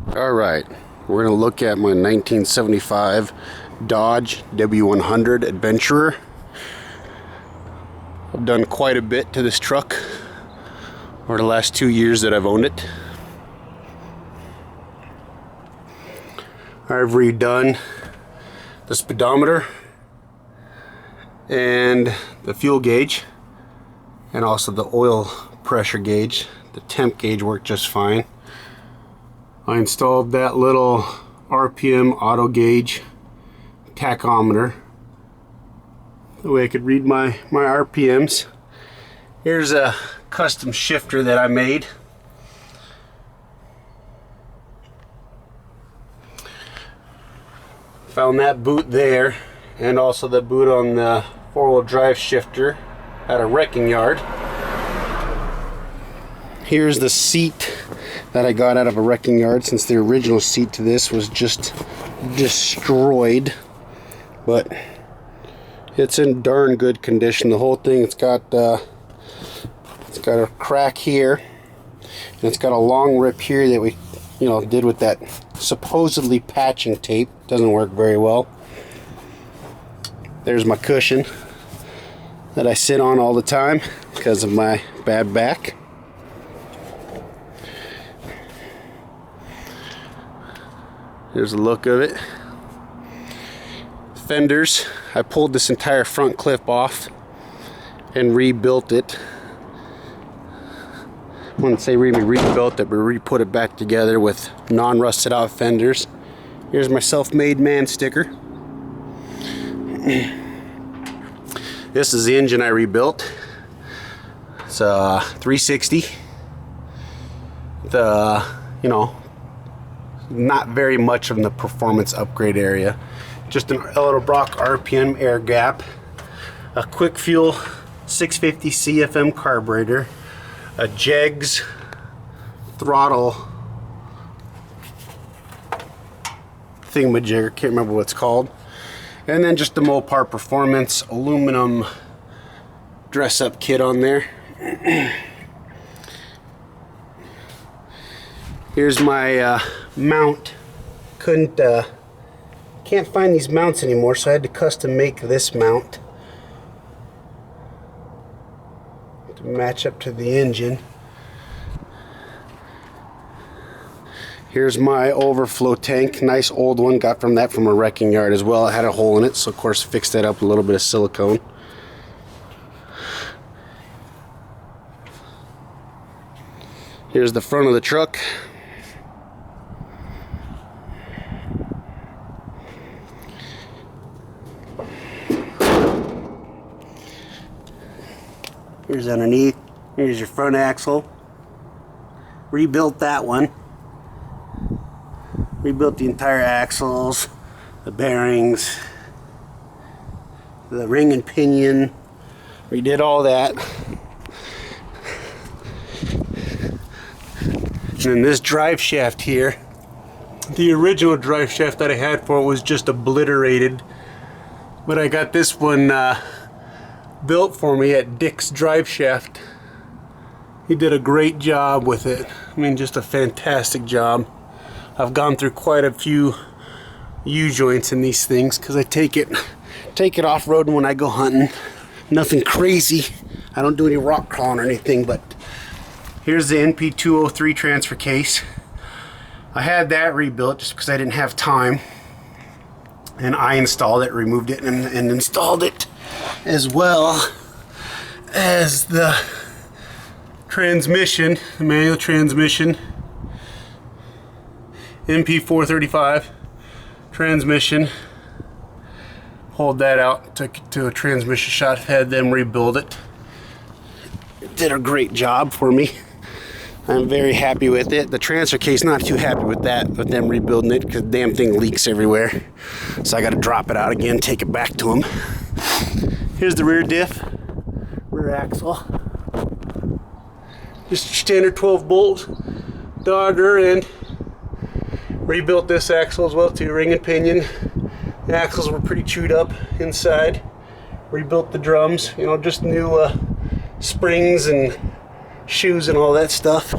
Alright, we're going to look at my 1975 Dodge W100 Adventurer. I've done quite a bit to this truck over the last 2 years that I've owned it. I've redone the speedometer and the fuel gauge and also the oil pressure gauge. The temp gauge worked just fine. I installed that little RPM auto gauge tachometer. That way I could read my RPMs. Here's a custom shifter that I made. Found that boot there, and also the boot on the four-wheel drive shifter at a wrecking yard. Here's the seat that I got out of a wrecking yard, since the original seat to this was just destroyed, but it's in darn good condition. The whole thing, it's got a crack here, and it's got a long rip here that we did with that supposedly patching tape. Doesn't work very well. There's my cushion that I sit on all the time because of my bad back. Here's a look of it. Fenders. I pulled this entire front clip off and rebuilt it. I wouldn't say rebuilt it, but re-put it back together with non-rusted out fenders. Here's my self-made man sticker. This is the engine I rebuilt. It's a 360. Not very much of the performance upgrade area. Just an Edelbrock RPM air gap, a quick fuel 650 CFM carburetor, a Jegs throttle thingamajigger, can't remember what it's called, and then just the Mopar Performance aluminum dress-up kit on there. Here's my mount. Can't find these mounts anymore, so I had to custom make this mount to match up to the engine. Here's my overflow tank, nice old one, got from a wrecking yard as well. It had a hole in it, so of course fixed that up with a little bit of silicone. Here's the front of the truck. Here's underneath. Here's your front axle. Rebuilt that one. Rebuilt the entire axles, the bearings, the ring and pinion. Redid all that. And then this drive shaft here, the original drive shaft that I had for it was just obliterated, but I got this one built for me at Dick's Drive Shaft. He did a great job with it. I mean, just a fantastic job. I've gone through quite a few U-joints in these things because I take it off-roading when I go hunting. Nothing crazy. I don't do any rock crawling or anything, but here's the NP203 transfer case. I had that rebuilt just because I didn't have time, and I installed it, removed it, and installed it, as well as the transmission, the manual transmission, NP435 transmission. Hold that out, took it to a transmission shop, had them rebuild it. Did a great job for me. I'm very happy with it. The transfer case, not too happy with that, with them rebuilding it, because the damn thing leaks everywhere. So I got to drop it out again, take it back to them. Here's the rear diff, rear axle. Just standard 12 bolt Dodger, and rebuilt this axle as well too, ring and pinion. The axles were pretty chewed up inside. Rebuilt the drums, just new springs and shoes and all that stuff.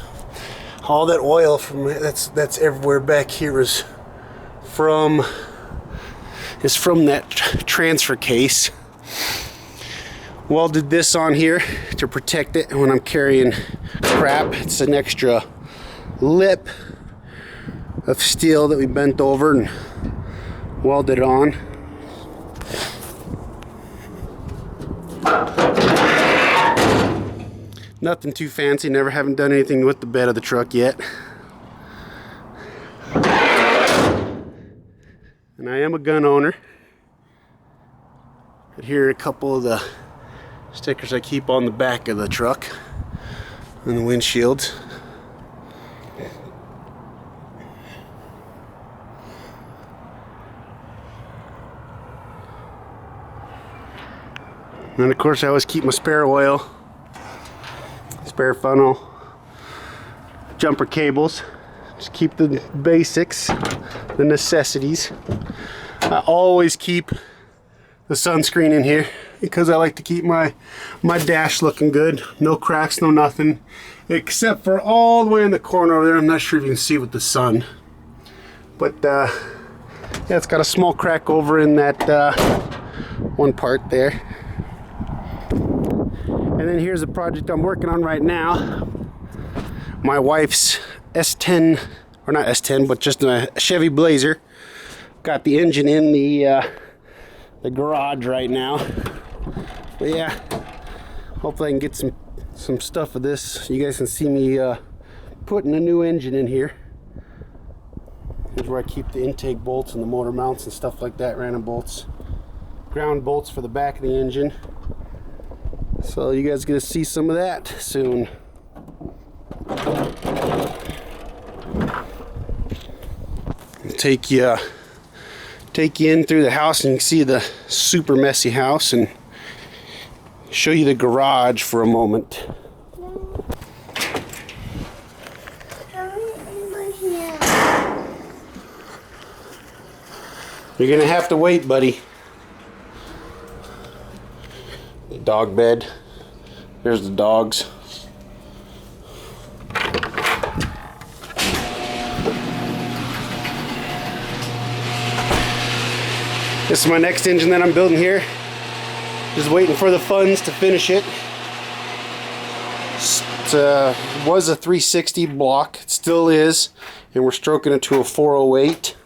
all that oil from that's everywhere back here is from that transfer case. Welded this on here to protect it when I'm carrying crap. It's an extra lip of steel that we bent over and welded on. Nothing too fancy, never haven't done anything with the bed of the truck yet. And I am a gun owner. But here are a couple of the stickers I keep on the back of the truck and the windshields. And of course I always keep my spare oil, spare funnel, jumper cables. Just keep the basics, the necessities. I always keep the sunscreen in here because I like to keep my dash looking good. No cracks, no nothing, except for all the way in the corner over there. I'm not sure if you can see with the sun, but yeah, it's got a small crack over in that one part there. And then here's a project I'm working on right now. My wife's S10, or not S10, but just a Chevy Blazer. Got the engine in the garage right now. But yeah, hopefully I can get some stuff of this. You guys can see me putting a new engine in here. Here's where I keep the intake bolts and the motor mounts and stuff like that, random bolts. Ground bolts for the back of the engine. So you guys are gonna see some of that soon. Take you in through the house and you can see the super messy house and show you the garage for a moment. You're gonna have to wait, buddy. Dog bed. There's the dogs. This is my next engine that I'm building here. Just waiting for the funds to finish it. It was a 360 block. It still is. And we're stroking it to a 408.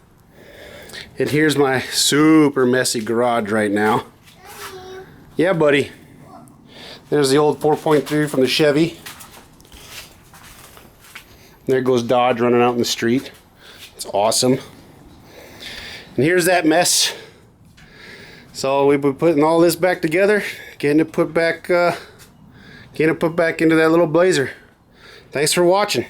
And here's my super messy garage right now. Yeah, buddy. There's the old 4.3 from the Chevy. There goes Dodge running out in the street. It's awesome. And here's that mess. So we've been putting all this back together, getting it put back into that little Blazer. Thanks for watching.